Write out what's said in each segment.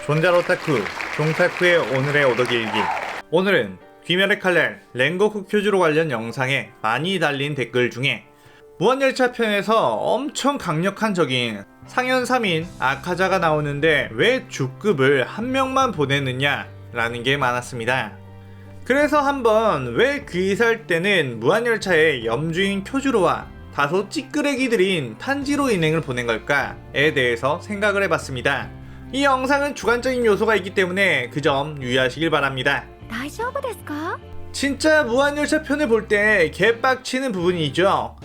존잘 오타쿠, 종타쿠의 오늘의 오더길기. 오늘은 귀멸의 칼날 랭거쿠 큐즈로 관련 영상에 많이 달린 댓글 중에 무한열차 편에서 엄청 강력한 적인 상현 3인 아카자가 나오는데 왜 주급을 한 명만 보내느냐 라는 게 많았습니다. 그래서 한번 왜 귀살 때는 무한열차에 염주인 쿄주로와 다소 찌끄레기들인 탄지로 인행을 보낸 걸까에 대해서 생각을 해봤습니다. 이 영상은 주관적인 요소가 있기 때문에 그 점 유의하시길 바랍니다. 大丈夫ですか? 진짜 무한열차 편을 볼 때 개빡치는 부분이죠.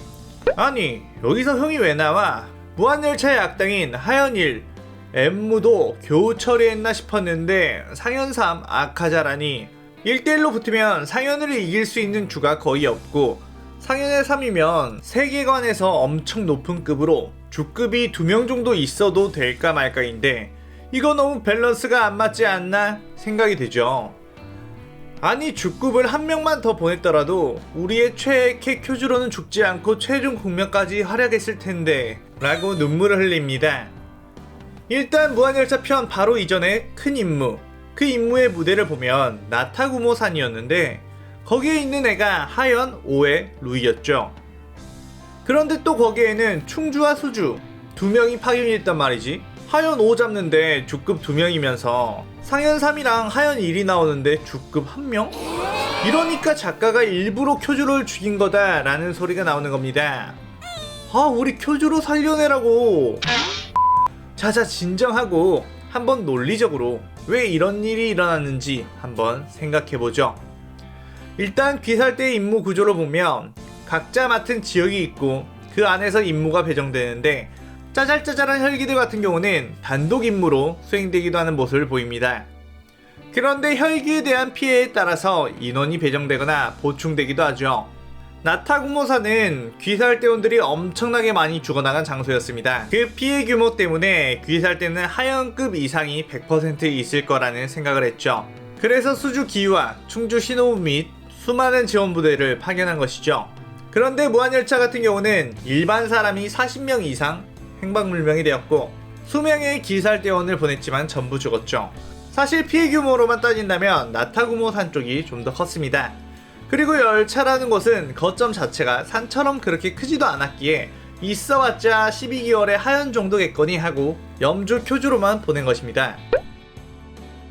아니 여기서 형이 왜 나와? 무한열차의 악당인 하연일 엠무도 겨우 처리했나 싶었는데 상현3 아카자라니 1대1로 붙으면 상현을 이길 수 있는 주가 거의 없고 상현의 3이면 세계관에서 엄청 높은 급으로 주급이 2명 정도 있어도 될까 말까인데 이거 너무 밸런스가 안 맞지 않나 생각이 되죠. 아니 주급을 한 명만 더 보냈더라도 우리의 최애캐 쿄주로는 죽지 않고 최종 국면까지 활약했을 텐데 라고 눈물을 흘립니다. 일단 무한열차 편 바로 이전에 큰 임무, 그 임무의 무대를 보면 나타구모산이었는데 거기에 있는 애가 하연 5의 루이였죠. 그런데 또 거기에는 충주와 수주 2명이 파견이 있단 말이지. 하연 5 잡는데 주급 2명이면서 상현 3이랑 하연 1이 나오는데 주급 1명? 이러니까 작가가 일부러 쿄주로를 죽인 거다 라는 소리가 나오는 겁니다. 아 우리 쿄주로 살려내라고. 자자 진정하고 한번 논리적으로 왜 이런 일이 일어났는지 한번 생각해보죠. 일단 귀살 때의 임무 구조를 보면 각자 맡은 지역이 있고 그 안에서 임무가 배정되는데 짜잘짜잘한 혈기들 같은 경우는 단독 임무로 수행되기도 하는 모습을 보입니다. 그런데 혈기에 대한 피해에 따라서 인원이 배정되거나 보충되기도 하죠. 나타구모사는 귀살대원들이 엄청나게 많이 죽어나간 장소였습니다. 그 피해 규모 때문에 귀살대는 하연급 이상이 100% 있을 거라는 생각을 했죠. 그래서 수주 기유와 충주 신호부 및 수많은 지원부대를 파견한 것이죠. 그런데 무한열차 같은 경우는 일반 사람이 40명 이상 행방불명이 되었고 수명의 기살대원을 보냈지만 전부 죽었죠. 사실 피해 규모로만 따진다면 나타구모산 쪽이 좀 더 컸습니다. 그리고 열차라는 곳은 거점 자체가 산처럼 그렇게 크지도 않았기에 있어봤자 12개월의 하연 정도겠거니 하고 염주 쿄주로만 보낸 것입니다.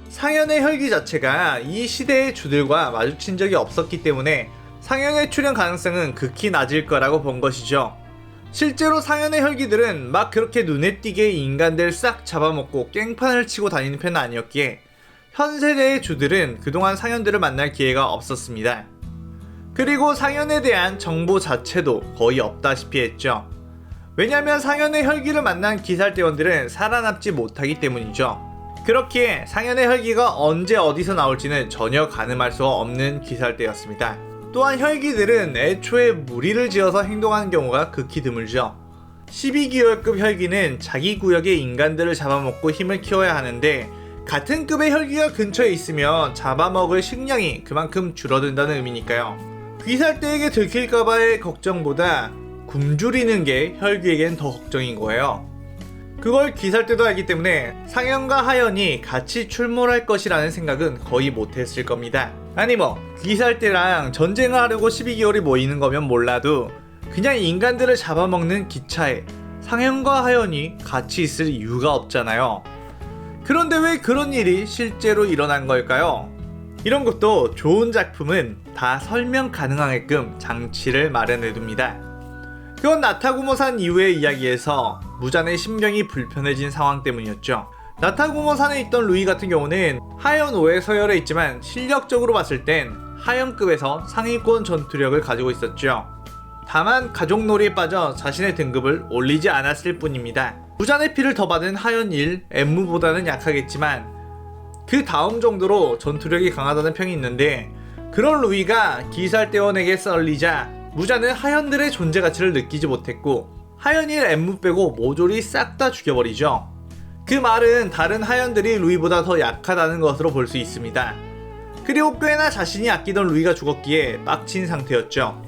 상현의 혈기 자체가 이 시대의 주들과 마주친 적이 없었기 때문에 상현의 출현 가능성은 극히 낮을 거라고 본 것이죠. 실제로 상현의 혈기들은 막 그렇게 눈에 띄게 인간들 싹 잡아먹고 깽판을 치고 다니는 편은 아니었기에 현 세대의 주들은 그동안 상현들을 만날 기회가 없었습니다. 그리고 상현에 대한 정보 자체도 거의 없다시피 했죠. 왜냐면 상현의 혈기를 만난 기살대원들은 살아남지 못하기 때문이죠. 그렇기에 상현의 혈기가 언제 어디서 나올지는 전혀 가늠할 수 없는 기살대였습니다. 또한 혈기들은 애초에 무리를 지어서 행동하는 경우가 극히 드물죠. 12기월급 혈기는 자기 구역의 인간들을 잡아먹고 힘을 키워야 하는데 같은 급의 혈기가 근처에 있으면 잡아먹을 식량이 그만큼 줄어든다는 의미니까요. 귀살대에게 들킬까봐의 걱정보다 굶주리는 게 혈기에겐 더 걱정인 거예요. 그걸 귀살대도 알기 때문에 상현과 하연이 같이 출몰할 것이라는 생각은 거의 못했을 겁니다. 아니 뭐 귀살대랑 전쟁을 하려고 12개월이 모이는 거면 몰라도 그냥 인간들을 잡아먹는 기차에 상현과 하연이 같이 있을 이유가 없잖아요. 그런데 왜 그런 일이 실제로 일어난 걸까요? 이런 것도 좋은 작품은 다 설명 가능하게끔 장치를 마련해둡니다. 그건 나타구모산 이후의 이야기에서 무잔의 심경이 불편해진 상황 때문이었죠. 나타구모산에 있던 루이 같은 경우는 하연 5에 서열해 있지만 실력적으로 봤을 땐 하연급에서 상위권 전투력을 가지고 있었죠. 다만 가족놀이에 빠져 자신의 등급을 올리지 않았을 뿐입니다. 무잔의 피를 더 받은 하연 1, 엠무보다는 약하겠지만 그 다음 정도로 전투력이 강하다는 평이 있는데 그런 루이가 기살대원에게 썰리자 무잔은 하연들의 존재 가치를 느끼지 못했고 하연 1, 엠무 빼고 모조리 싹 다 죽여버리죠. 그 말은 다른 하연들이 루이보다 더 약하다는 것으로 볼 수 있습니다. 그리고 꽤나 자신이 아끼던 루이가 죽었기에 빡친 상태였죠.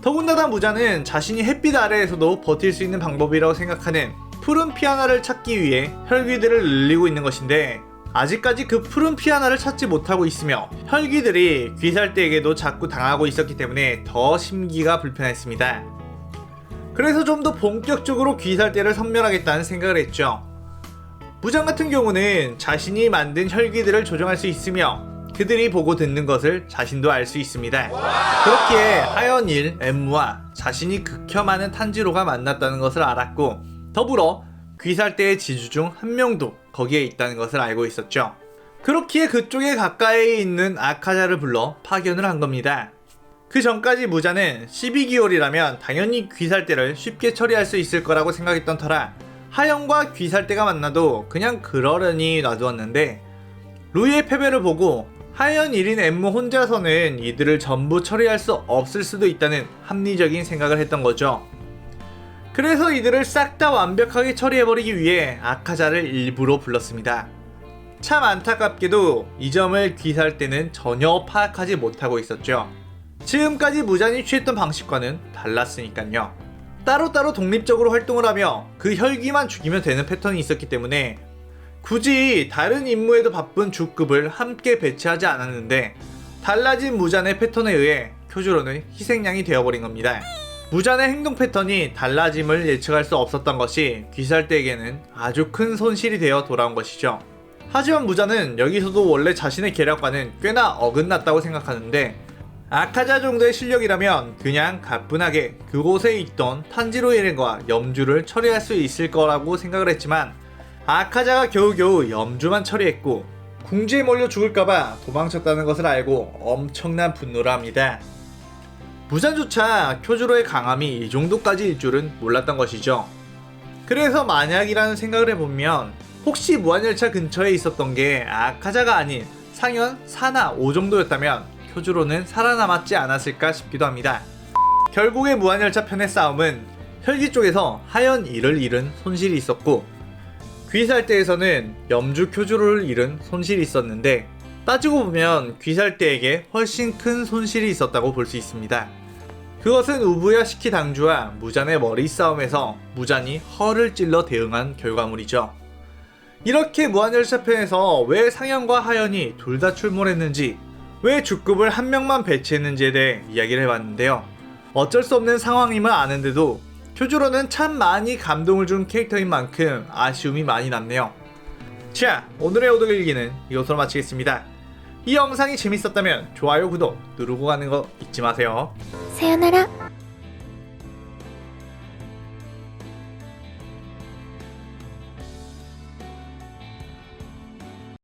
더군다나 무잔은 자신이 햇빛 아래에서도 버틸 수 있는 방법이라고 생각하는 푸른 피아나를 찾기 위해 혈귀들을 늘리고 있는 것인데 아직까지 그 푸른 피아나를 찾지 못하고 있으며 혈귀들이 귀살대에게도 자꾸 당하고 있었기 때문에 더 심기가 불편했습니다. 그래서 좀 더 본격적으로 귀살대를 섬멸하겠다는 생각을 했죠. 무장 같은 경우는 자신이 만든 혈귀들을 조종할 수 있으며 그들이 보고 듣는 것을 자신도 알 수 있습니다. 그렇기에 하연일, 엠무와 자신이 극혐하는 탄지로가 만났다는 것을 알았고 더불어 귀살대의 지주 중 한 명도 거기에 있다는 것을 알고 있었죠. 그렇기에 그쪽에 가까이 있는 아카자를 불러 파견을 한 겁니다. 그 전까지 무자는 12기월이라면 당연히 귀살대를 쉽게 처리할 수 있을 거라고 생각했던 터라 하연과 귀살대가 만나도 그냥 그러려니 놔두었는데 루이의 패배를 보고 하연 1인 엠무 혼자서는 이들을 전부 처리할 수 없을 수도 있다는 합리적인 생각을 했던 거죠. 그래서 이들을 싹 다 완벽하게 처리해버리기 위해 아카자를 일부러 불렀습니다. 참 안타깝게도 이 점을 귀살대는 전혀 파악하지 못하고 있었죠. 지금까지 무잔이 취했던 방식과는 달랐으니까요. 따로따로 독립적으로 활동을 하며 그 혈기만 죽이면 되는 패턴이 있었기 때문에 굳이 다른 임무에도 바쁜 주급을 함께 배치하지 않았는데 달라진 무잔의 패턴에 의해 쿄주로는 희생양이 되어버린 겁니다. 무잔의 행동 패턴이 달라짐을 예측할 수 없었던 것이 귀살대에게는 아주 큰 손실이 되어 돌아온 것이죠. 하지만 무잔은 여기서도 원래 자신의 계략과는 꽤나 어긋났다고 생각하는데 아카자 정도의 실력이라면 그냥 가뿐하게 그곳에 있던 탄지로 일행과 염주를 처리할 수 있을 거라고 생각을 했지만 아카자가 겨우겨우 염주만 처리했고 궁지에 몰려 죽을까봐 도망쳤다는 것을 알고 엄청난 분노를 합니다. 무잔조차 쿄주로의 강함이 이 정도까지일 줄은 몰랐던 것이죠. 그래서 만약이라는 생각을 해보면 혹시 무한열차 근처에 있었던 게 아카자가 아닌 상현, 사나, 오 정도였다면 쿄주로는 살아남았지 않았을까 싶기도 합니다. 결국의 무한열차 편의 싸움은 혈기 쪽에서 하연 1을 잃은 손실이 있었고 귀살대에서는 염주 쿄주로를 잃은 손실이 있었는데 따지고 보면 귀살대에게 훨씬 큰 손실이 있었다고 볼 수 있습니다. 그것은 우부야 시키 당주와 무잔의 머리 싸움에서 무잔이 허를 찔러 대응한 결과물이죠. 이렇게 무한열차 편에서 왜 상현과 하연이 둘 다 출몰했는지 왜 주급을 한 명만 배치했는지에 대해 이야기를 해봤는데요. 어쩔 수 없는 상황임을 아는데도 쿄주로는 참 많이 감동을 준 캐릭터인 만큼 아쉬움이 많이 남네요. 자, 오늘의 오독일기는 이것으로 마치겠습니다. 이 영상이 재밌었다면 좋아요, 구독 누르고 가는 거 잊지 마세요. 사요나라.